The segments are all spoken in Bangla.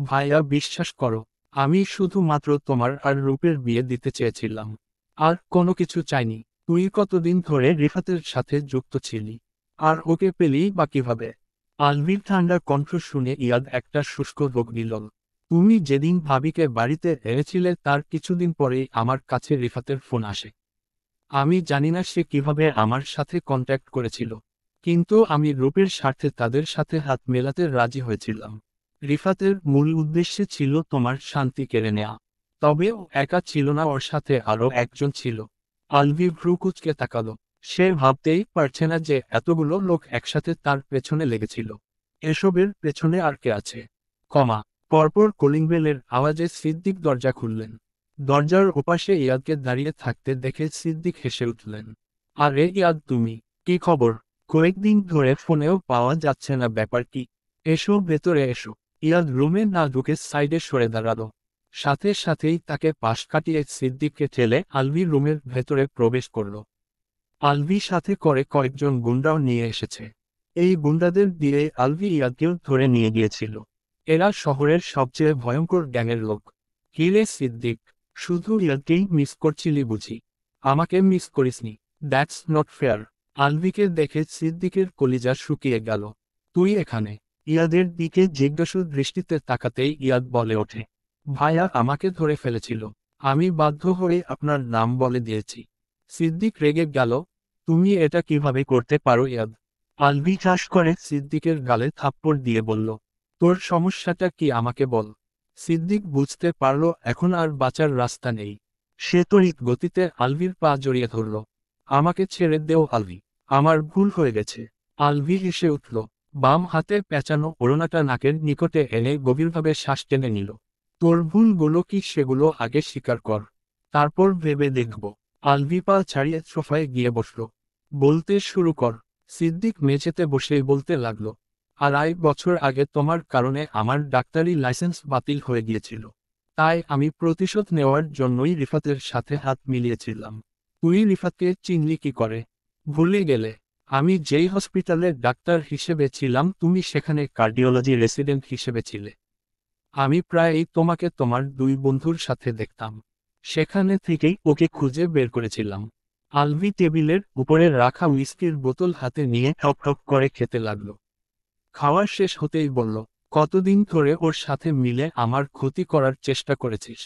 ভাইয়া বিশ্বাস করো, আমি শুধুমাত্র তোমার আর রূপের বিয়ে দিতে চেয়েছিলাম। আর কোনো কিছু চাইনি। তুই কতদিন ধরে রিফাতের সাথে যুক্ত ছিলি, আর ওকে পেলি বা কিভাবে? আলভির ঠান্ডা কণ্ঠ শুনে ইয়াদ একটা শুষ্ক রোগ নিল। তুমি যেদিন ভাবিকে বাড়িতে এনেছিলে তার কিছুদিন পরেই আমার কাছে রিফাতের ফোন আসে। আমি জানি না সে কিভাবে আমার সাথে কন্ট্যাক্ট করেছিল, কিন্তু আমি রূপের স্বার্থে তাদের সাথে হাত মেলাতে রাজি হয়েছিলাম। রিফাতের মূল উদ্দেশ্য ছিল তোমার শান্তি কেড়ে নেয়া। তবে ও একা ছিল না, ওর সাথে আরও একজন ছিল। আলভি ভ্রুকুচকে তাকালো। সে ভাবতেই পারছে না যে এতগুলো লোক একসাথে তার পেছনে লেগেছিল। এসবের পেছনে আর কে আছে? কমা। পরপর কলিং বেলের আওয়াজে সিদ্দিক দরজা খুললেন। দরজার ওপাশে ইয়াদকে দাঁড়িয়ে থাকতে দেখে সিদ্দিক হেসে উঠলেন। আরে ইয়াদ, তুমি? কি খবর? কয়েকদিন ধরে ফোনেও পাওয়া যাচ্ছে না, ব্যাপার কি? এসো, ভেতরে এসো। ইয়াদ রুমে না ঢুকে সাইডে সরে দাঁড়ালো। সাথে সাথেই তাকে পাশ কাটিয়ে সিদ্দিককে ঠেলে আলভি রুমের ভেতরে প্রবেশ করল। আলভি সাথে করে কয়েকজন গুন্ডাও নিয়ে এসেছে। এই গুন্ডাদের দিয়ে আলভি ইয়াদকেও ধরে নিয়ে গিয়েছিল। এরা শহরের সবচেয়ে ভয়ঙ্কর গ্যাংয়ের লোক। কিরে সিদ্দিক, শুধু ইয়াদকেই মিস করছিলি বুঝি? আমাকে মিস করিসনি? That's not fair. আলভিকে দেখে সিদ্দিকের কলিজা শুকিয়ে গেল। তুই এখানে? ইয়াদের দিকে জিজ্ঞাসু দৃষ্টিতে তাকাতেই ইয়াদ বলে ওঠে, ভাইয়া আমাকে ধরে ফেলেছিল। আমি বাধ্য হয়ে আপনার নাম বলে দিয়েছি। সিদ্দিক রেগে গেল। তুমি এটা কিভাবে করতে পারো ইয়াদ? আলভি ঠাস করে সিদ্দিকের গালে থাপ্পড় দিয়ে বলল, তোর সমস্যাটা কি আমাকে বল। সিদ্দিক বুঝতে পারল এখন আর বাঁচার রাস্তা নেই। সে তড়িৎ গতিতে আলভির পা জড়িয়ে ধরল। আমাকে ছেড়ে দেও আলভি, আমার ভুল হয়ে গেছে। আলভি হেসে উঠল। বাম হাতে পেঁচানো ওড়নাটা নাকের নিকটে এনে গভীরভাবে শ্বাস টেনে নিল। তোর ভুলগুলো কি সেগুলো আগে স্বীকার কর, তারপর ভেবে দেখব। আলভি পা ছাড়িয়ে সোফায় গিয়ে বসল। বলতে শুরু কর। সিদ্দিক মেঝেতে বসেই বলতে লাগল, 2.5 বছর আগে তোমার কারণে আমার ডাক্তারি লাইসেন্স বাতিল হয়ে গিয়েছিল। তাই আমি প্রতিশোধ নেওয়ার জন্যই রিফাতের সাথে হাত মিলিয়েছিলাম। তুই রিফাতকে চিনলি কি করে? ভুলে গেলে? আমি যেই হসপিটালে ডাক্তার হিসেবে ছিলাম তুমি সেখানে কার্ডিওলজি রেসিডেন্ট হিসেবে ছিলে। আমি প্রায়ই তোমাকে তোমার 2 বন্ধুর সাথে দেখতাম। সেখানে থেকেই ওকে খুঁজে বের করেছিলাম। আলভি টেবিলের উপরে রাখা উইস্কির বোতল হাতে নিয়ে ঠক ঠক করে খেতে লাগল। খাওয়া শেষ হতেই বলল, কতদিন ধরে ওর সাথে মিলে আমার ক্ষতি করার চেষ্টা করেছিস?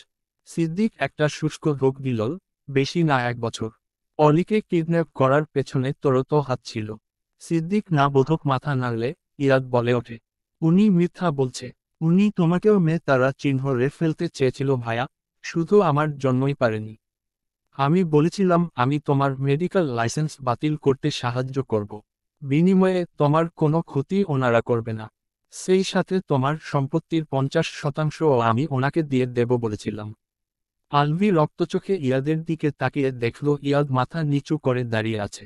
সিদ্দিক একটা শুষ্ক রোগ দিল। বেশি না, 1 বছর। অলিকে কিডন্যাপ করার পেছনে তোরও তো হাত ছিল। সিদ্দিক না বোধক মাথা নাড়লে ইয়াদ বলে ওঠে, উনি মিথ্যা বলছে। উনি তোমাকেও তারা চিহ্নে ফেলতে চেয়েছিল ভাইয়া, শুধু আমার জন্যই পারেনি। আমি বলেছিলাম আমি তোমার মেডিকেল লাইসেন্স বাতিল করতে সাহায্য করব। বিনিময়ে তোমার কোনো ক্ষতি ওনারা করবে না। সেই সাথে তোমার সম্পত্তির 50% আমি ওনাকে দিয়ে দেব বলেছিলাম। আলভি রক্তচোখে ইয়াদের দিকে তাকিয়ে দেখল ইয়াদ মাথা নিচু করে দাঁড়িয়ে আছে।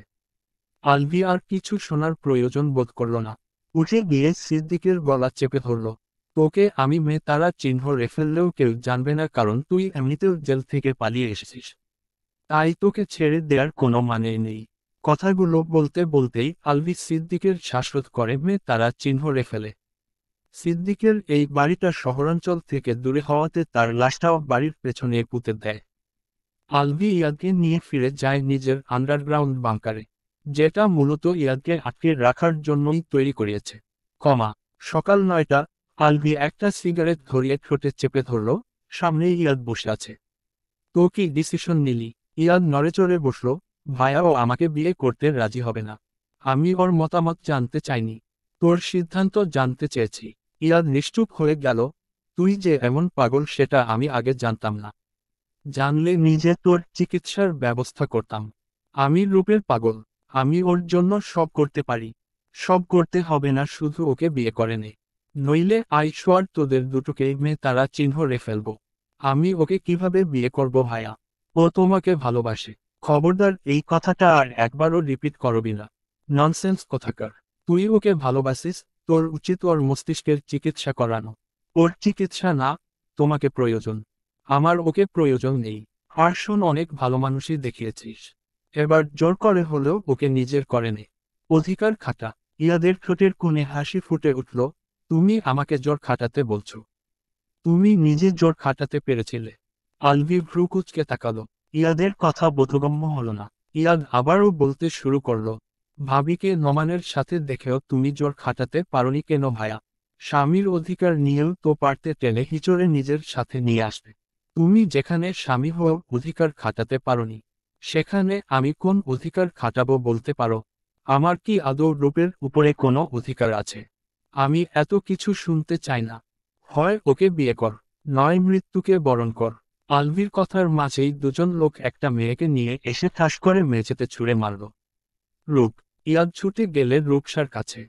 আলভি আর কিছু শোনার প্রয়োজন বোধ করল না। উঠে গিয়ে সিদ্দিকের গলা চেপে ধরল। তোকে আমি তারা চিহ্ন ফেললেও কেউ জানবে না, কারণ তুই এমনিতেও জেল থেকে পালিয়ে এসেছিস। তাই তোকে ছেড়ে দেওয়ার কোনো মানে নেই। কথাগুলো বলতে বলতেই আলভি সিদ্দিকের শ্বাসরোধ করে তারা চিহ্ন ফেলে। সিদ্দিকের এই বাড়িটা শহরাঞ্চল থেকে দূরে হওয়াতে তার লাশটাও বাড়ির পেছনে পুঁতে দেয়। আলভি ইয়াদকে নিয়ে ফিরে যায় নিজের আন্ডারগ্রাউন্ড বাংকারে, যেটা মূলত ইয়াদকে আটকে রাখার জন্যই তৈরি করিয়েছে। সকাল 9টা। আলভি একটা সিগারেট ধরিয়ে ঠোঁটে চেপে ধরল। সামনে ইয়াদ বসে আছে। তো কি ডিসিশন নিলি? ইয়াদ নড়েচড়ে বসল। ভাইয়াও আমাকে বিয়ে করতে রাজি হবে না। আমি ওর মতামত জানতে চাইনি, তোর সিদ্ধান্ত জানতে চেয়েছি। ইয়াদ নিশ্চুপ হয়ে গেল। তুই যে এমন পাগল সেটা আমি আগে জানতাম না। জানলে নিজে তোর চিকিৎসার ব্যবস্থা করতাম। আমি রূপের পাগল। আমি ওর জন্য সব করতে পারি। সব করতে হবে না, শুধু ওকে বিয়ে করে নে। নইলে আইসোয়ার তোদের দুটোকেই তারা চিহ্ন ফেলব। আমি ওকে কিভাবে বিয়ে করব ভাইয়া? ও তোমাকে ভালোবাসে। খবরদার এই কথাটা আর একবারও রিপিট করবি না। ননসেন্স কোথাকার। তুই ওকে ভালোবাসিস, তোর উচিত ওর মস্তিষ্কের চিকিৎসা করানো। ওর চিকিৎসা না, তোমাকে প্রয়োজন। আমার ওকে প্রয়োজন নেই। আর শোন, অনেক ভালো মানুষই দেখিয়েছিস। এবার জোর করে হলেও ওকে নিজের করে নে। অধিকার খাটা। ইয়াদের ঠোঁটের কোণে হাসি ফুটে উঠল। তুমি আমাকে জোর খাটাতে বলছো? তুমি নিজে জোর খাটাতে পেরেছিলে। আলভি ভ্রু কুঁচকে তাকালো। ইয়াদের কথা বোধগম্য হলো না। ইয়াদ আবারও বলতে শুরু করলো, ভাবিকে নোমানের সাথে দেখেও তুমি জোর খাটাতে পারোনি কেন ভায়া? স্বামীর অধিকার নিয়েও তো পারতে টেনে হিচড়ে নিজের সাথে নিয়ে আসবে। তুমি যেখানে স্বামী হও অধিকার খাটাতে পারোনি, সেখানে আমি কোন অধিকার খাটাবো বলতে পারো? আমার কি আদৌ রূপের উপরে কোনো অধিকার আছে? আমি এত কিছু শুনতে চাই না। হয় ওকে বিয়ে কর, নয় মৃত্যুকে বরণ কর। আলভির কথার মাঝেই দুজন লোক একটা মেয়েকে নিয়ে এসে ঠাস করে মেঝেতে ছুঁড়ে মারল। রূপ। ইয়াদ ছুটে গেলে রূপসার কাছে।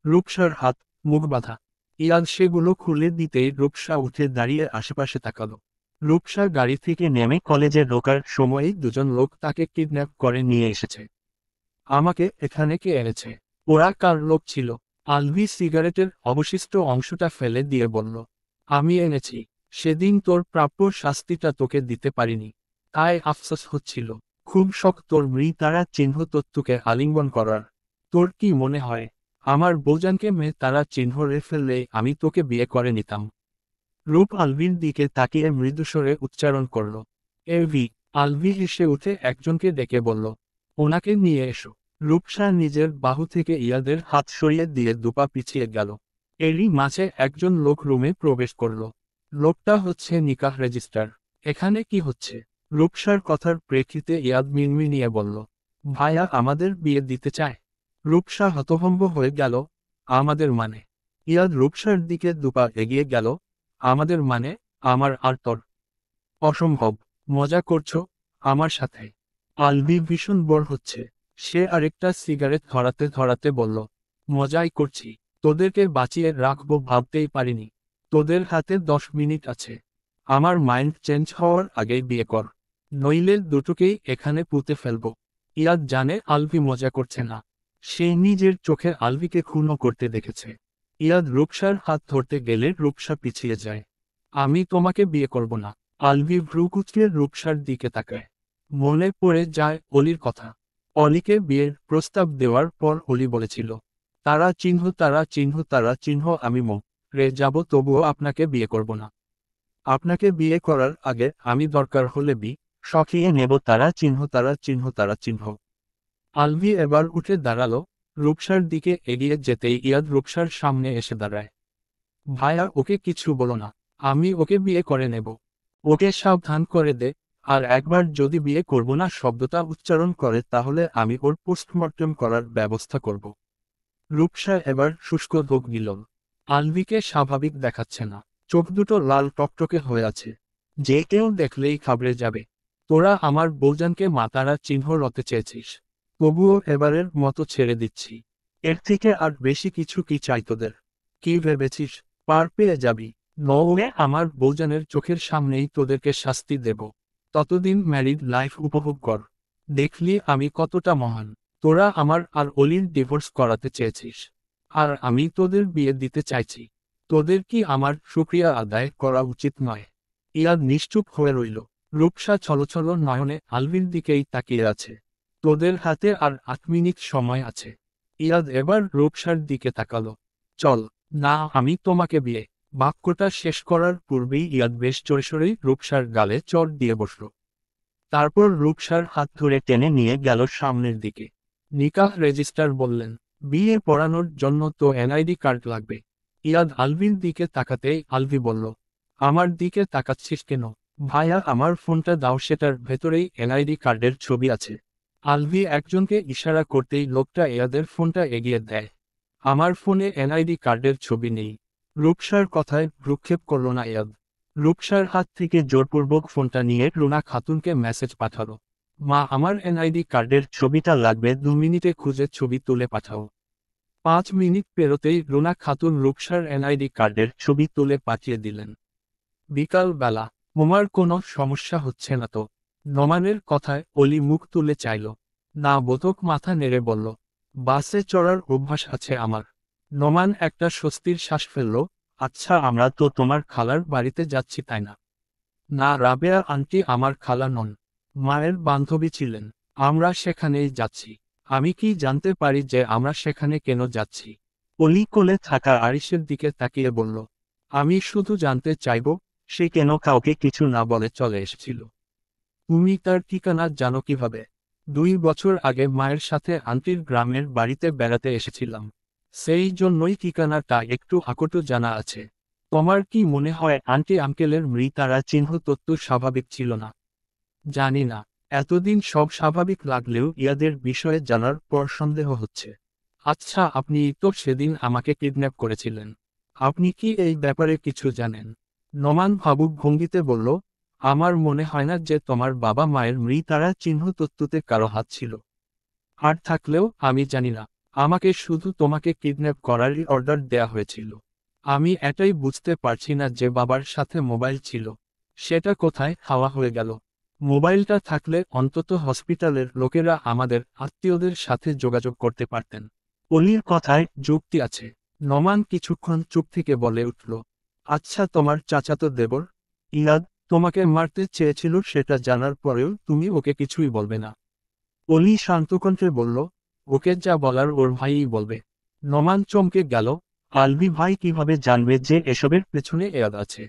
রূপসার হাত, মুখ বাঁধা। ইয়াদ সেগুলো খুলে দিতেই রূপসা উঠে দাঁড়িয়ে আশেপাশে তাকালো। রূপসা গাড়ি থেকে নেমে কলেজে ঢোকার সময়েই দুজন লোক তাকে কিডন্যাপ করে নিয়ে এসেছে। আমাকে এখানে কে এনেছে? ওরা কার লোক ছিল? আলভি সিগারেটের অবশিষ্ট অংশটা ফেলে দিয়ে বলল, আমি এনেছি। সেদিন তোর প্রাপ্য শাস্তিটা তোকে দিতে পারিনি, তাই আফসোস হচ্ছিল। খুব শখ তোর মৃতারা চিহ্ন তত্ত্বকে আলিঙ্গন করার। তোর কি মনে হয় আমার বৌজানকে মেয়ে তারা চিহ্ন রে ফেললে আমি তোকে বিয়ে করে নিতাম? রূপ আলভির দিকে তাকিয়ে মৃদুস্বরে উচ্চারণ করল, এভি। আলভি হেসে উঠে একজনকে ডেকে বলল, ওনাকে নিয়ে এসো। রূপসা নিজের বাহু থেকে ইয়াদের হাত সরিয়ে দিয়ে দুপা পিছিয়ে গেল। এরই মাঝে একজন লোক রুমে প্রবেশ করল। লোকটা হচ্ছে নিকাহ রেজিস্ট্রার। এখানে কি হচ্ছে? রূপসার কথার প্রেক্ষিতে ইয়াদ মিনমিনিয়ে বলল, ভাইয়া আমাদের বিয়ে দিতে চায়। রূপসা হতভম্ব হয়ে গেল, আমাদের মানে? ইয়াদ রূপসার দিকে দুপা এগিয়ে গেল, আমাদের মানে? আমার আর তোর? অসম্ভব। মজা করছো আমার সাথে? আলভি ভীষণ বোর হচ্ছে। সে আরেকটা সিগারেট ধরাতে ধরাতে বলল, মজাই করছি। তোদেরকে বাঁচিয়ে রাখবো ভাবতেই পারিনি। তোদের হাতে 10 মিনিট আছে। আমার মাইন্ড চেঞ্জ হওয়ার আগেই বিয়ে কর, নইলে দুটোকেই এখানে পুঁতে ফেলবো। ইয়াদ জানে আলভি মজা করছে না। সে নিজের চোখে আলভিকে খুনও করতে দেখেছে। ইয়াদ রূপসার হাত ধরতে গেলে রূপসা পিছিয়ে যায়। আমি তোমাকে বিয়ে করব না। আলভি ভ্রু কুঁচকে রূপসার দিকে তাকায়। মনে পড়ে যায় অলির কথা। অলিকে বিয়ের প্রস্তাব দেওয়ার পর অলি বলেছিল, তারা চিহ্ন তারা চিহ্ন তারা চিহ্ন আমি রে যাব তবুও আপনাকে বিয়ে করব না। আপনাকে বিয়ে করার আগে আমি দরকার হলে সখিয়ে নেব তারা চিহ্ন তারা চিহ্ন তারা চিহ্ন। আলভি এবার উঠে দাঁড়ালো। রূপসার দিকে এগিয়ে যেতেই ইয়াদ রূপসার সামনে এসে দাঁড়ায়। ভাইয়া ওকে কিছু বলো না, আমি ওকে বিয়ে করে নেব। ওকে সাবধান করে দে, আর একবার যদি বিয়ে করব না শব্দটা উচ্চারণ করে তাহলে আমি ওর পোস্টমর্টম করার ব্যবস্থা করব। রূপসা এবার শুষ্ক ঢোক গিল। আলভিকে স্বাভাবিক দেখাচ্ছে না। চোখ দুটো লাল টকটকে হয়ে আছে। যে কেউ দেখলেই ঘাবড়ে যাবে। তোরা আমার বৌজানকে মাতারা চিহ্ন রতে চেয়েছিস, তবুও এবারের মতো ছেড়ে দিচ্ছি। এর থেকে আর বেশি কিছু কি চাই তোদের? কি ভেবেছিস পার পেয়ে যাবি? নওয়ে আমার বৌজানের চোখের সামনেই তোদেরকে শাস্তি দেব। ততদিন ম্যারিড লাইফ উপভোগ কর। দেখলি আমি কতটা মহান। তোরা আমার আর অলির ডিভোর্স করাতে চেয়েছিস, আর আমি তোদের বিয়ে দিতে চাইছি। তোদের কি আমার শুকরিয়া আদায় করা উচিত নয়? ইয়াদ নিশ্চুপ হয়ে রইল। রূপসা ছলছল নয়নে আলভির দিকেই তাকিয়ে আছে। তোদের হাতে আর 8 মিনিট সময় আছে। ইয়াদ এবার রূপসার দিকে তাকালো। চল। না আমি তোমাকে বিয়ে। বাক্যটা শেষ করার পূর্বেই ইয়াদ বেশ জোরেশোরেই রূপসার গালে চড় দিয়ে বসল। তারপর রূপসার হাত ধরে টেনে নিয়ে গেল সামনের দিকে। নিকাহ রেজিস্ট্রার বললেন, বিয়ে পড়ানোর জন্য তো এনআইডি কার্ড লাগবে। ইয়াদ আলভির দিকে তাকাতেই আলভি বলল, আমার দিকে তাকাচ্ছিস কেন? ভাইয়া আমার ফোনটা দাও, সেটার ভেতরেই এনআইডি কার্ডের ছবি আছে। আলভি একজনকে ইশারা করতেই লোকটা ইয়াদের ফোনটা এগিয়ে দেয়। আমার ফোনে এনআইডি কার্ডের ছবি নেই। রূপসার কথায় ভ্রুক্ষেপ করল না ইয়াদ। রূপসার হাত থেকে জোরপূর্বক ফোনটা নিয়ে রুনা খাতুনকে মেসেজ পাঠালো, মা আমার এনআইডি কার্ডের ছবিটা লাগবে, 2 মিনিটে খুঁজে ছবি তুলে পাঠাও। 5 মিনিট পেরোতেই রুনা খাতুন রূপসার এনআইডি কার্ডের ছবি তুলে পাঠিয়ে দিলেন। বিকাল বেলা। মোমার কোনো সমস্যা হচ্ছে না তো? নোমানের কথায় অলি মুখ তুলে চাইল। না বোধক মাথা নেড়ে বলল, বাসে চড়ার অভ্যাস আছে আমার। নোমান একটা স্বস্তির শ্বাস ফেলল, আচ্ছা আমরা তো তোমার খালার বাড়িতে যাচ্ছি তাই না? না রাবেয়া আন্টি আমার খালা নন, মায়ের বান্ধবী ছিলেন। আমরা সেখানেই যাচ্ছি। আমি কি জানতে পারি যে আমরা সেখানে কেন যাচ্ছি? অলি কোলে থাকা আরিশের দিকে তাকিয়ে বলল, আমি শুধু জানতে চাইব, সে কেন কাউকে কিছু না বলে চলে এসেছিল। তুমি তার ঠিকানা জানো কিভাবে? 2 বছর আগে মায়ের সাথে আন্টির গ্রামের বাড়িতে বেড়াতে এসেছিলাম। সেই জন্যই ঠিকানাটা একটু আকটু জানা আছে। তোমার কি মনে হয় আন্টি আঙ্কেলের মৃতারা চিহ্ন তত্ত্ব স্বাভাবিক ছিল না? জানি না। এতদিন সব স্বাভাবিক লাগলেও ইয়াদের বিষয়ে জানার পর সন্দেহ হচ্ছে। আচ্ছা, আপনি তো সেদিন আমাকে কিডন্যাপ করেছিলেন। আপনি কি এই ব্যাপারে কিছু জানেন? নোমান ভাবুক ভঙ্গিতে বলল, আমার মনে হয় না যে তোমার বাবা মায়ের মৃতারা চিহ্ন তত্ত্বতে কারো হাত ছিল। আর থাকলেও আমি জানি না। আমাকে শুধু তোমাকে কিডন্যাপ করারই অর্ডার দেয়া হয়েছিল। আমি এটাই বুঝতে পারছি না যে বাবার সাথে মোবাইল ছিল, সেটা কোথায় হাওয়া হয়ে গেল। মোবাইলটা থাকলে অন্তত হসপিটালের লোকেরা আমাদের আত্মীয়দের সাথে যোগাযোগ করতে পারতেন। অলির কথায় যুক্তি আছে। নোমান কিছুক্ষণ চুপ থেকে বলে উঠল, আচ্ছা, তোমার চাচাতো দেবর ইয়াদ তোমাকে মারতে চেয়েছিল সেটা জানার পরেও তুমি ওকে কিছুই বলবে না? অলি শান্ত কণ্ঠে বলল, ওকে যা বলার ওর ভাইই বলবে। নোমান চমকে গেল, আলভি ভাই কিভাবে জানবে যে এসবের পেছনে ইয়াদ আছে?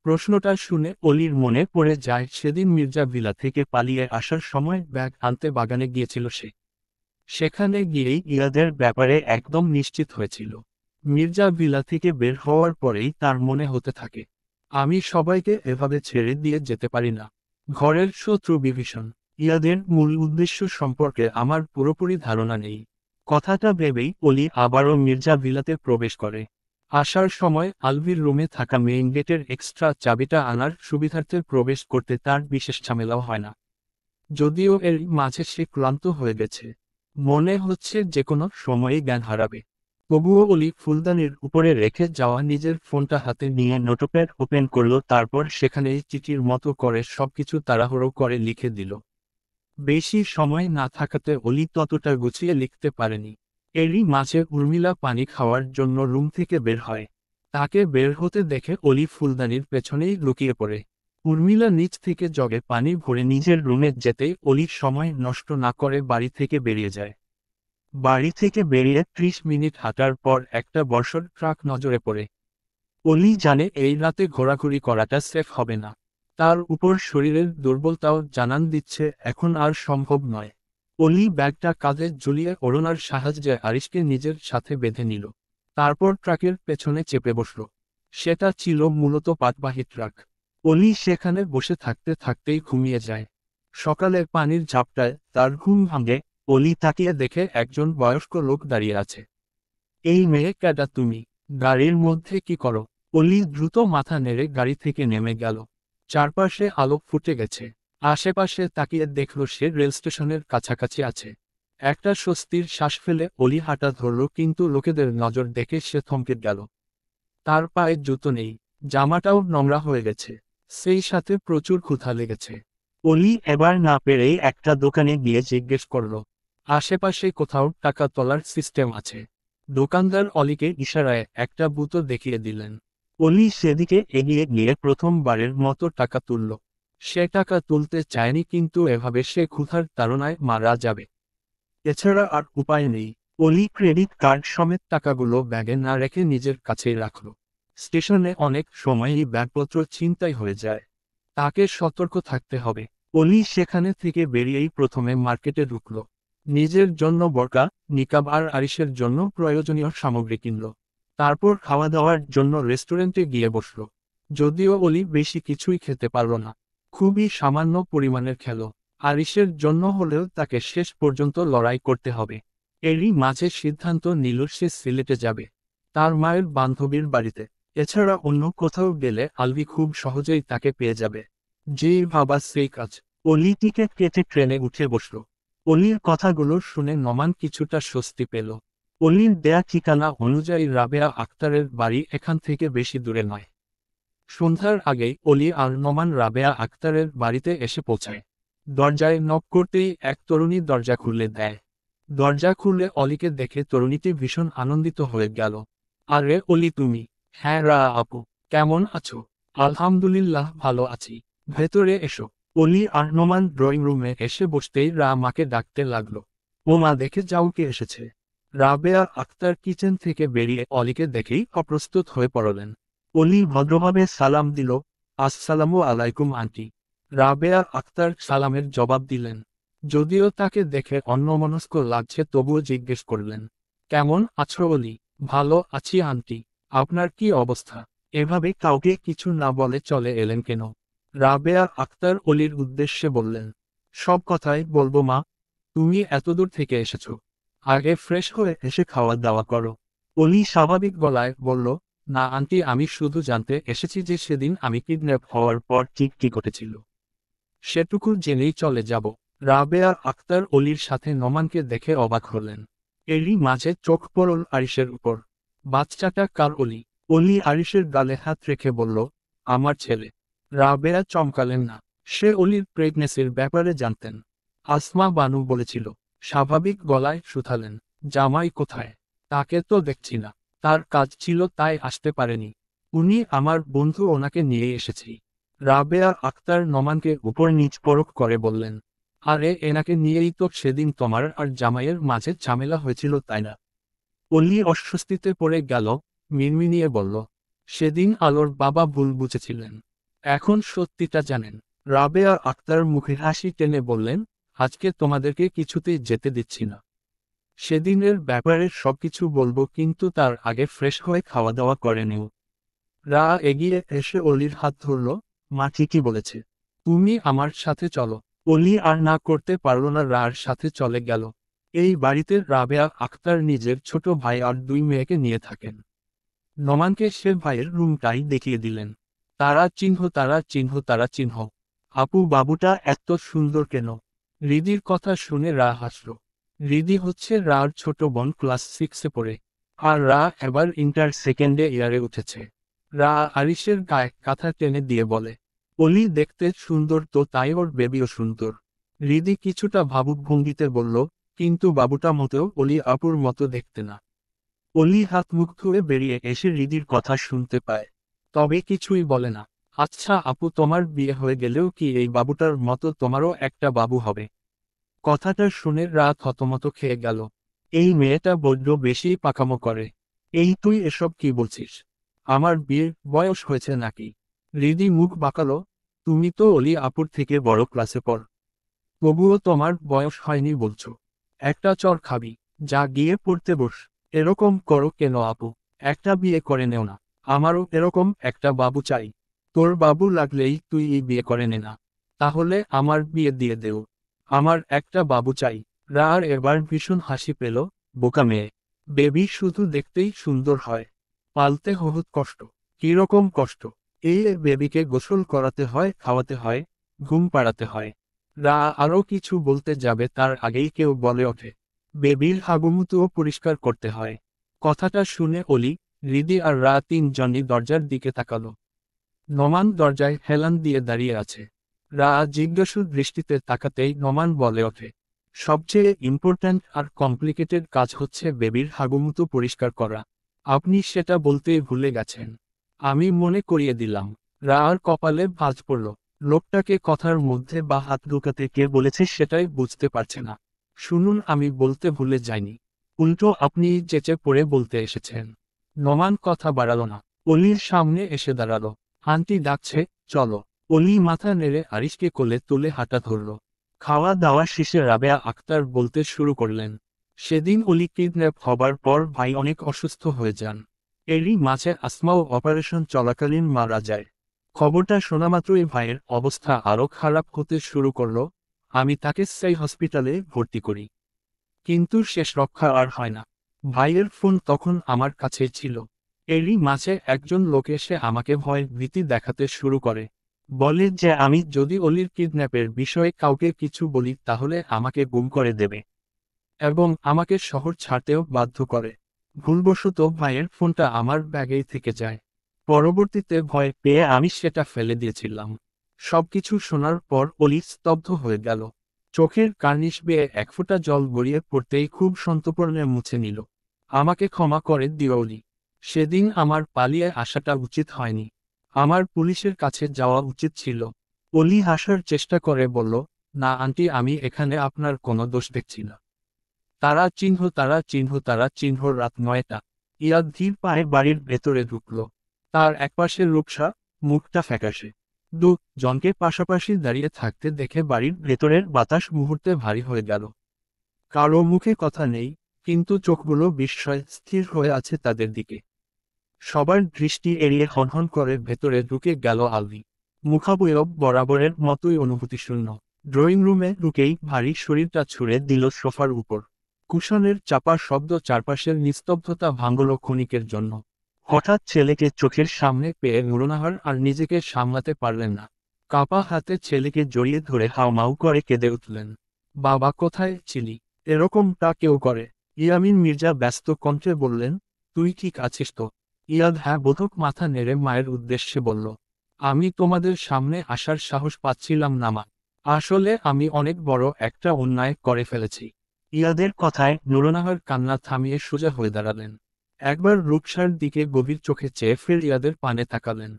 প্রশ্নটা শুনে অলির মনে পড়ে যায় সেদিন মির্জা ভিলা থেকে পালিয়ে আসার সময় ব্যাগ আনতে বাগানে গিয়েছিল সে। সেখানে গিয়েই ইয়াদের ব্যাপারে একদম নিশ্চিত হয়েছিল। মির্জা ভিলা থেকে বের হওয়ার পরেই তার মনে হতে থাকে, আমি সবাইকে এভাবে ছেড়ে দিয়ে যেতে পারি না। ঘরের শত্রু বিভীষণ। ইয়াদের মূল উদ্দেশ্য সম্পর্কে আমার পুরোপুরি ধারণা নেই। কথাটা ভেবেই অলি আবারও মির্জা ভিলাতে প্রবেশ করে। আসার সময় আলভির রুমে থাকা মেইন গেটের এক্সট্রা চাবিটা আনার সুবিধার্থে প্রবেশ করতে তার বিশেষ ঝামেলাও হয় না। যদিও এর মাঝে সে ক্লান্ত হয়ে গেছে, মনে হচ্ছে যে কোনো সময়েই জ্ঞান হারাবে। তবুও অলি ফুলদানির উপরে রেখে যাওয়া নিজের ফোনটা হাতে নিয়ে নোটপ্যাড ওপেন করল, তারপর সেখানেই চিঠির মতো করে সবকিছু তাড়াহুড়ো করে লিখে দিল। বেশি সময় না থাকাতে অলি ততটা গুছিয়ে লিখতে পারেনি। এরই মাঝে উর্মিলা পানি খাওয়ার জন্য রুম থেকে বের হয়। তাকে বের হতে দেখে অলি ফুলদানির পেছনেই লুকিয়ে পড়ে। উর্মিলা নিচ থেকে জগে পানি ভরে নিজের রুমে যেতেই অলি সময় নষ্ট না করে বাড়ি থেকে বেরিয়ে যায়। বাড়ি থেকে বেরিয়ে 30 মিনিট হাঁটার পর একটা বর্ষণ ট্রাক নজরে পড়ে। অলি জানে এই রাতে ঘোরাঘুরি করাটা সেফ হবে না। তার উপর শরীরের দুর্বলতাও জানান দিচ্ছে এখন আর সম্ভব নয়। অলি ব্যাগটা কাঁধে ঝুলিয়ে অরুণার সাহায্যে আরিশকে নিজের সাথে বেঁধে নিল। তারপর ট্রাকের পেছনে চেপে বসল। সেটা ছিল মূলত পাটবাহী ট্রাক। অলি সেখানে বসে থাকতে থাকতেই ঘুমিয়ে যায়। সকালে পানির ঝাপটায় তার ঘুম ভাঙে। অলি তাকিয়ে দেখে একজন বয়স্ক লোক দাঁড়িয়ে আছে। এই মেয়ে কেডা তুমি? গাড়ির মধ্যে কি করো? অলি দ্রুত মাথা নেড়ে গাড়ি থেকে নেমে গেল। চারপাশে আলো ফুটে গেছে। আশেপাশে তাকিয়ে দেখল সে রেল স্টেশনের কাছাকাছি আছে। একটা স্বস্তির শ্বাস ফেলে অলি হাঁটা ধরল, কিন্তু লোকেদের নজর দেখে সে থমকে গেল। তার পায়ে জুতো নেই, জামাটাও নোংরা হয়ে গেছে, সেই সাথে প্রচুর ক্ষুধা লেগেছে। অলি এবার না পেরেই একটা দোকানে গিয়ে জিজ্ঞেস করল, আশেপাশে কোথাও টাকা তোলার সিস্টেম আছে? দোকানদার অলিকে ইশারায় একটা বুতো দেখিয়ে দিলেন। অলি সেদিকে এগিয়ে গিয়ে প্রথমবারের মতো টাকা তুলল। সে টাকা তুলতে চায়নি, কিন্তু এভাবে সে ক্ষুধার তাড়নায় মারা যাবে। এছাড়া আর উপায় নেই। অলি ক্রেডিট কার্ড সমেত টাকাগুলো ব্যাগে না রেখে নিজের কাছেই রাখল। স্টেশনে অনেক সময়ই ব্যাগপত্র ছিনতাই হয়ে যায়। তাকে সতর্ক থাকতে হবে। অলি সেখানে থেকে বেরিয়েই প্রথমে মার্কেটে ঢুকল। নিজের জন্য বোরকা, নিকাব আর আরিশের জন্য প্রয়োজনীয় সামগ্রী কিনল। তারপর খাওয়া দাওয়ার জন্য রেস্টুরেন্টে গিয়ে বসল। যদিও অলি বেশি কিছুই খেতে পারল না, খুবই সামান্য পরিমাণের খেল। আরিশের জন্য হলেও তাকে শেষ পর্যন্ত লড়াই করতে হবে। এরই মাঝে সিদ্ধান্ত নিল সে সিলেটে যাবে, তার মায়ের বান্ধবীর বাড়িতে। এছাড়া অন্য কোথাও গেলে আলভি খুব সহজেই তাকে পেয়ে যাবে। যেই ভাবা সেই কাজ। অলি টিকিট কেটে ট্রেনে উঠে বসল। অলির কথাগুলো শুনে নোমান কিছুটা স্বস্তি পেল। অলির দেয়া ঠিকানা অনুযায়ী রাবেয়া আক্তারের বাড়ি এখান থেকে বেশি দূরে নয়। সন্ধ্যার আগেই অলি আর নোমান রাবেয়া আক্তারের বাড়িতে এসে পৌঁছায়। দরজায় নক করতেই এক তরুণী দরজা খুলে দেয়। দরজা খুলে অলিকে দেখে তরুণীটি ভীষণ আনন্দিত হয়ে গেল। আরে অলি, তুমি? হ্যাঁ রা আপু, কেমন আছো? আলহামদুলিল্লাহ ভালো আছি, ভেতরে এসো। অলি আর নোমান ড্রয়িং রুমে এসে বসতেই রা মাকে ডাকতে লাগলো। ও মা, দেখে যাও কে এসেছে। রাবেয়া আক্তার কিচেন থেকে বেরিয়ে অলিকে দেখেই অপ্রস্তুত হয়ে পড়লেন। অলি ভদ্রভাবে সালাম দিল, আসসালামু আলাইকুম আন্টি। রাবেয়া আক্তার সালামের জবাব দিলেন। যদিও তাকে দেখে অন্যমনস্ক লাগছে তবুও জিজ্ঞেস করলেন, কেমন আছো অলি? ভালো আছি আন্টি। আপনার কি অবস্থা? এভাবে কাউকে কিছু না বলে চলে এলেন কেন? রাবেয়া আক্তার অলির উদ্দেশ্যে বললেন, সব কথাই বলবো মা। তুমি এতদূর থেকে এসেছো, আগে ফ্রেশ হয়ে এসে খাওয়া দাওয়া করো। অলি স্বাভাবিক গলায় বলল, না আন্টি, আমি শুধু জানতে এসেছি যে সেদিন আমি কিডন্যাপ হওয়ার পর ঠিক কি ঘটেছিল সেটুকু জেনেই চলে যাব। রাবেয়া আক্তার অলির সাথে নোমানকে দেখে অবাক হলেন। এরই মাঝে চোখ পড়ল আরিশের উপর। বাচ্চাটা কার? অলি। অলি আরিশের গালে হাত রেখে বলল, আমার ছেলে। রাবেয়া চমকালেন না। সে অলির প্রেগনেন্সির ব্যাপারে জানতেন। আসমা বানু বলেছিল। স্বাভাবিক গলায় শুধালেন, জামাই কোথায়? তাকে তো দেখছি না। তার কাজ ছিল তাই আসতে পারেনি। উনি আমার বন্ধু, ওনাকে নিয়ে এসেছি। রাবেয়া আক্তার নোমানকে উপর নিচ পরখ করে বললেন, আরে এনাকে নিয়েই তো সেদিন তোমার আর জামাইয়ের মাঝে ঝামেলা হয়েছিল তাই না? অলি অস্বস্তিতে পড়ে গেল, মিনমিনিয়ে বলল, সেদিন আলোর বাবা ভুল বুঝেছিলেন। এখন সত্যিটা জানেন। রাবেয়া আক্তার মুখে হাসি টেনে বললেন, আজকে তোমাদেরকে কিছুতেই যেতে দিচ্ছি না। সেদিনের ব্যাপারে সবকিছু বলবো, কিন্তু তার আগে ফ্রেশ হয়ে খাওয়া দাওয়া করে নিও। রা এগিয়ে এসে অলির হাত ধরল, মা ঠিকই বলেছে, তুমি আমার সাথে চলো। অলি আর না করতে পারল না, রার সাথে চলে গেল। এই বাড়িতে রাবেয়া আক্তার নিজের ছোট ভাই আর দুই মেয়েকে নিয়ে থাকেন। নোমানকে সে ভাইয়ের রুমটাই দেখিয়ে দিলেন। তারা চিহ্ন, তারা চিহ্ন, তারা চিহ্ন। আপু বাবুটা এত সুন্দর কেন? রিদির কথা শুনে রা হাসল। রিদি হচ্ছে রার ছোট বোন, ক্লাস 6-এ পড়ে। আর রা এবার ইন্টার সেকেন্ডে ইয়ারে উঠেছে। রা আরিশের গায়ে কাঁথা টেনে দিয়ে বলে, অলি দেখতে সুন্দর তো, তাই ওর বেবিও সুন্দর। রিদি কিছুটা ভাবুক ভঙ্গিতে বলল, কিন্তু বাবুটা মোটেও অলি আপুর মতো দেখতে না। অলি হাত মুখ ধুয়ে বেরিয়ে এসে রিদির কথা শুনতে পায়, তবে কিছুই বলে না। আচ্ছা আপু, তোমার বিয়ে হয়ে গেলেও কি এই বাবুটার মতো তোমারও একটা বাবু হবে? কথাটা শুনে রাত হতমত খেয়ে গেল। এই মেয়েটা বড্ড বেশি পাকামো করে। এই তুই এসব কি বলছিস? আমার বিয়ের বয়স হয়েছে নাকি? রিদি মুখ বাঁকালো, তুমি তো অলি আপুর থেকে বড় ক্লাসে পড়, তবুও তোমার বয়স হয়নি বলছো। একটা চর খাবি, যা গিয়ে পড়তে বস। এরকম করো কেন আপু? একটা বিয়ে করে নেও না। আমারও এরকম একটা বাবু চাই। তোর বাবু লাগলেই তুই এই বিয়ে করে নে না, তাহলে আমার বিয়ে দিয়ে দেও। আমার একটা বাবু চাই। রার এবার ভীষণ হাসি পেল, বোকা মেয়ে। বেবি শুধু দেখতেই সুন্দর হয়, পালতে বহুত কষ্ট। কিরকম কষ্ট? এই বেবিকে গোসল করাতে হয়, খাওয়াতে হয়, ঘুম পাড়াতে হয়। রা আরও কিছু বলতে যাবে তার আগেই কেউ বলে ওঠে, বেবির হাগুমুতুও পরিষ্কার করতে হয়। কথাটা শুনে অলি, রিদি আর রা তিনজনই দরজার দিকে তাকালো। নোমান দরজায় হেলান দিয়ে দাঁড়িয়ে আছে। রা জিজ্ঞাসু দৃষ্টিতে তাকাতেই নোমান বলে ওঠে, সবচেয়ে ইম্পর্ট্যান্ট আর কমপ্লিকেটেড কাজ হচ্ছে বেবির হাগুমুতু পরিষ্কার করা। আপনি সেটা বলতেই ভুলে গেছেন। আমি মনে করিয়ে দিলাম। রা আর কপালে ভাঁজ পড়ল। লোকটাকে কথার মধ্যে বা হাত ঢুকাতে কে বলেছে সেটাই বুঝতে পারছে না। শুনুন, আমি বলতে ভুলে যাইনি। উল্টো আপনি চেঁচে পড়ে বলতে এসেছেন। নোমান কথা বাড়ালো না। অলির সামনে এসে দাঁড়ালো। আন্টি ডাকছে, চলো। অলি মাথা নেড়ে আরিশকে কোলে তুলে হাঁটা ধরল। খাওয়া দাওয়া শেষে রাবেয়া আক্তার বলতে শুরু করলেন, সেদিন অলি কিডন্যাপ হবার পর ভাই অনেক অসুস্থ হয়ে যান। এরই মাঝে আসমাও অপারেশন চলাকালীন মারা যায়। খবরটা শোনামাত্রই ভাইয়ের অবস্থা আরও খারাপ হতে শুরু করল। আমি তাকে সেই হসপিটালে ভর্তি করি, কিন্তু শেষ রক্ষা আর হয় না। ভাইয়ের ফোন তখন আমার কাছেই ছিল। এরই মাঝে একজন লোক এসে আমাকে ভয় ভীতি দেখাতে শুরু করে। বলে যে আমি যদি অলির কিডন্যাপের বিষয়ে কাউকে কিছু বলি তাহলে আমাকে গুম করে দেবে, এবং আমাকে শহর ছাড়তেও বাধ্য করে। ভুলবশত ভাইয়ের ফোনটা আমার ব্যাগেই থেকে যায়। পরবর্তীতে ভয় পেয়ে আমি সেটা ফেলে দিয়েছিলাম। সবকিছু শোনার পর অলি স্তব্ধ হয়ে গেল। চোখের কার্নিশ বেয়ে এক ফোঁটা জল গড়িয়ে পড়তেই খুব সন্তর্পণে মুছে নিল। আমাকে ক্ষমা করে দিও অলি। সেদিন আমার পালিয়ে আসাটা উচিত হয়নি। আমার পুলিশের কাছে যাওয়া উচিত ছিল। অলি হাসার চেষ্টা করে বলল, না আন্টি, আমি এখানে আপনার কোনো দোষ দেখছি না। তারা চিহ্ন, তারা চিহ্ন, তারা চিহ্ন। রাত 9টা। ইয়া ধীর পায়ে বাড়ির ভেতরে ঢুকল। তার একপাশে রূপসা, মুখটা ফ্যাকাশে। জনকে পাশাপাশি দাঁড়িয়ে থাকতে দেখে বাড়ির ভেতরের বাতাস মুহূর্তে ভারী হয়ে গেল। কারো মুখে কথা নেই, কিন্তু চোখগুলো বিস্ময় স্থির হয়ে আছে তাদের দিকে। সবার দৃষ্টি এড়িয়ে হনহন করে ভেতরে ঢুকে গেল আলভি। মুখাবয়ব বরাবরের মতোই অনুভূতিশূন্য। ড্রয়িং রুমে ঢুকেই ভারী শরীরটা ছুঁড়ে দিল সোফার উপর। কুশনের চাপা শব্দ চারপাশের নিস্তব্ধতা ভাঙল ক্ষণিকের জন্য। হঠাৎ ছেলেকে চোখের সামনে পেয়ে নুরুন্নাহার আর নিজেকে সামলাতে পারলেন না। কাপা হাতে ছেলেকে জড়িয়ে ধরে হাউমাউ করে কেঁদে উঠলেন। বাবা, কোথায় ছিলি? এরকমটা কেউ করে? ইয়ামিন মির্জা ব্যস্ত কণ্ঠে বললেন, তুই ঠিক আছিস তো? ইয়াদ হ্যাঁ বোধক মাথা নেড়ে মায়ের উদ্দেশ্যে বলল, আমি তোমাদের সামনে আসার সাহস পাচ্ছিলাম না মা। আসলে আমি অনেক বড় একটা অন্যায় করে ফেলেছি। ইয়াদের কথায় নুরুন্নাহার কান্না থামিয়ে সোজা হয়ে দাঁড়ালেন। একবার রূপসার দিকে গভীর চোখে চেয়ে ফের ইয়াদের পানে তাকালেন।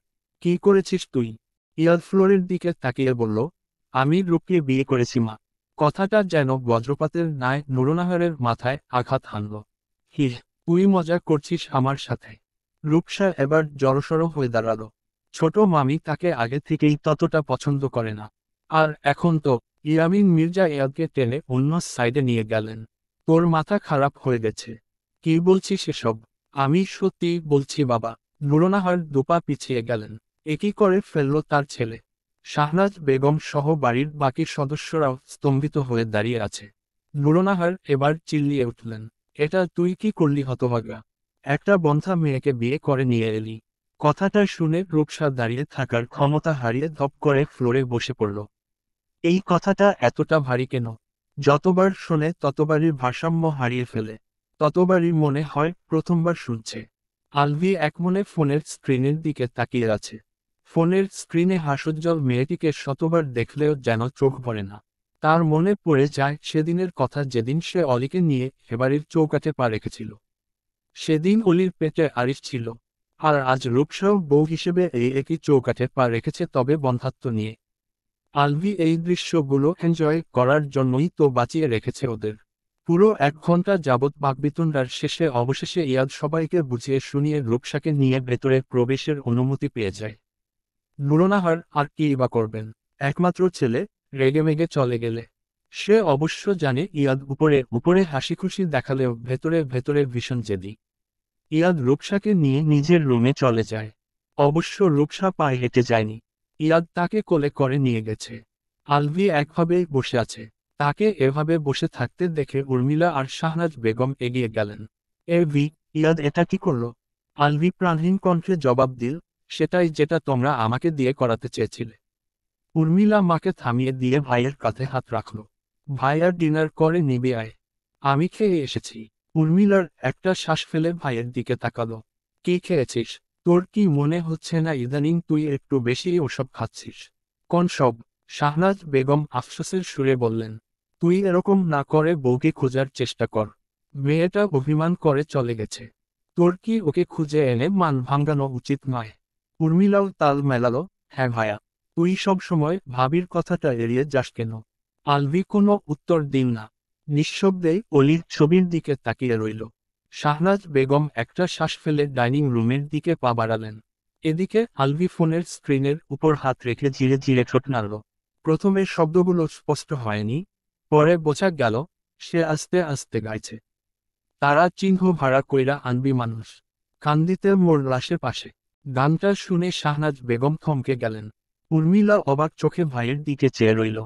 কি করেছিস তুই? ইয়াদ ফ্লোরের দিকে তাকিয়ে বলল, আমি রূপকে বিয়ে করেছি মা। কথাটা যেন বজ্রপাতের ন্যায় নুরুন্নাহারের মাথায় আঘাত হানল। হি, তুই মজা করছিস আমার সাথে? রূপসা এবার জড়সড় হয়ে দাঁড়ালো। ছোট মামি তাকে আগে থেকেই ততটা পছন্দ করে না। আর এখন তো। ইয়ামিন মির্জা ইয়াদকে টেনে অন্য সাইডে নিয়ে গেলেন। তোর মাথা খারাপ হয়ে গেছে। কি বলছিস এসব? আমি সত্যি বলছি বাবা। নুরুন্নাহার দুপা পিছিয়ে গেলেন। একই করে ফেলল তার ছেলে। শাহনাজ বেগম সহ বাড়ির বাকি সদস্যরাও স্তম্ভিত হয়ে দাঁড়িয়ে আছে। নুরুন্নাহার এবার চিল্লিয়ে উঠলেন, এটা তুই কি করলি হতভাগা? একটা বন্ধ্যা মেয়েকে বিয়ে করে নিয়ে এলি। কথাটা শুনে রূপসা দাঁড়িয়ে থাকার ক্ষমতা হারিয়ে ধপ করে ফ্লোরে বসে পড়ল। এই কথাটা এতটা ভারী কেন? যতবার শোনে ততবারই ভারসাম্য হারিয়ে ফেলে। ততবারই মনে হয় প্রথমবার শুনছে। আলভি একমনে ফোনের স্ক্রিনের দিকে তাকিয়ে আছে। ফোনের স্ক্রিনে হাস্যোজ্জ্বল মেয়েটিকে শতবার দেখলেও যেন চোখ ভরে না। তার মনে পড়ে যায় সেদিনের কথা, যেদিন সে অলিকে নিয়ে এবাড়ির চৌকাঠে পা রেখেছিল। সেদিন অলির পেটে আরিশ ছিল। আর আজ রূপসাও বউ হিসেবে এই একই চৌকাঠে পা রেখেছে, তবে বন্ধ্যাত্ব নিয়ে। আলভি এই দৃশ্যগুলো এনজয় করার জন্যই তো বাঁচিয়ে রেখেছে ওদের। পুরো 1 ঘন্টা যাবৎ বাকবিতণ্ডার শেষে অবশেষে ইয়াদ সবাইকে বুঝিয়ে শুনিয়ে রূপসাকে নিয়ে ভেতরে প্রবেশের অনুমতি পেয়ে যায়। নুরুন্নাহার আর কি বা করবেন? একমাত্র ছেলে রেগেমেগে চলে গেলে। সে অবশ্য জানে ইয়াদ উপরে উপরে হাসিখুশি দেখালেও ভেতরে ভেতরে ভীষণ জেদি। ইয়াদ রূপসাকে নিয়ে নিজের রুমে চলে যায়। অবশ্য রূপসা পায়ে হেঁটে যায়নি। ইয়াদ তাকে কোলে করে নিয়ে গেছে। আলভি একভাবেই বসে আছে। তাকে এভাবে বসে থাকতে দেখে উর্মিলা আর শাহনাজ বেগম এগিয়ে গেলেন। ইয়াদ এটা কি করলো? আলভি প্রাণহীন কণ্ঠে জবাব দিল, সেটাই যেটা তোমরা আমাকে দিয়ে করাতে চেয়েছিলে। উর্মিলা মাকে থামিয়ে দিয়ে ভাইয়ের কাঁধে হাত রাখল। ভাইয়ার ডিনার করে নিবি আয়। আমি খেয়ে এসেছি। উর্মিলার একটা শ্বাস ফেলে ভাইয়ের দিকে তাকালো। কি খেয়েছিস? তোর কি মনে হচ্ছে না ইদানিং তুই একটু বেশি ওসব খাচ্ছিস? কোন সব? শাহনাজ বেগম আফসোসের সুরে বললেন, তুই এরকম না করে বউকে খোঁজার চেষ্টা কর। মেয়েটা অভিমান করে চলে গেছে। তোর কি ওকে খুঁজে এনে মান ভাঙানো উচিত নয়? উর্মিলাও তাল মেলালো, হ্যাঁ ভায়া। তুই সব সময় ভাবির কথাটা এড়িয়ে যাস কেন? আলভি কোনো উত্তর দিন না। নিঃশব্দেই অলির ছবির দিকে তাকিয়ে রইল। শাহনাজ বেগম একটা শ্বাস ফেলে ডাইনিং রুমের দিকে পা বাড়ালেন। এদিকে আলভি ফোনের স্ক্রিনের উপর হাত রেখে ধীরে ধীরে ঠোঁট নাড়ল। প্রথমে শব্দগুলো স্পষ্ট হয়নি, পরে বোঝা গেল সে আস্তে আস্তে গাইছে। তারা চিহ্ন ভাড়া কইরা আনবি মানুষ, কান্দিতে মোর লাশের পাশে। গানটা শুনে শাহনাজ বেগম থমকে গেলেন। উর্মিলা অবাক চোখে ভাইয়ের দিকে চেয়ে রইল।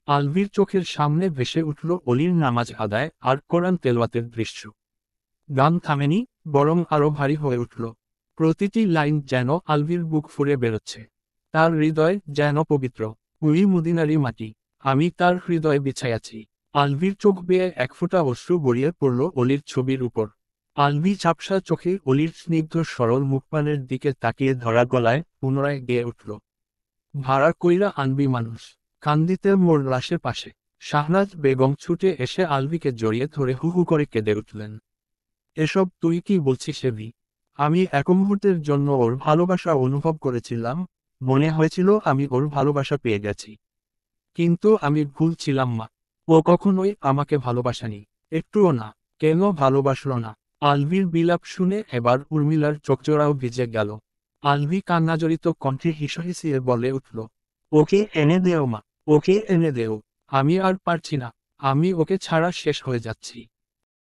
আলভির চোখের সামনে ভেসে উঠল অলির নামাজ আদায় আর কোরআন তেলাওয়াতের দৃশ্য। গান থামেনি, বরং আরো ভারী হয়ে উঠল। প্রতিটি লাইন যেন আলভির বুক ফুঁড়ে বেরোচ্ছে। তার হৃদয় যেন পবিত্র। উই মদিনারি মাটি, আমি তার হৃদয়ে বিছাইয়াছি। আলভির চোখ বেয়ে এক ফোঁটা অশ্রু গড়িয়ে পড়ল অলির ছবির উপর। আলভি ঝাপসা চোখে অলির স্নিগ্ধ সরল মুখপানের দিকে তাকিয়ে ধরা গলায় পুনরায় গেয়ে উঠল। ভাড়া কইরা আনবি মানুষ, কান্দিতে মোর লাশের পাশে। শাহনাজ বেগম ছুটে এসে আলভিকে জড়িয়ে ধরে হু হু করে কেঁদে উঠলেন। এসব তুই কি বলছিস এভি? আমি এক মুহূর্তের জন্য ওর ভালোবাসা অনুভব করেছিলাম, মনে হয়েছিল আমি ওর ভালোবাসা পেয়ে গেছি। কিন্তু আমি ভুল ছিলাম মা। ও কখনোই আমাকে ভালোবাসেনি, একটুও না। কেন ভালোবাসল না? আলভির বিলাপ শুনে এবার উর্মিলার চোখজোড়াও ভিজে গেল। আলভি কান্নাজড়িত কণ্ঠে হিসহিসিয়ে বলে উঠল, ওকে এনে দেও মা, ওকে এনে দেও। আমি আর পারছি না, আমি ওকে ছাড়া শেষ হয়ে যাচ্ছি।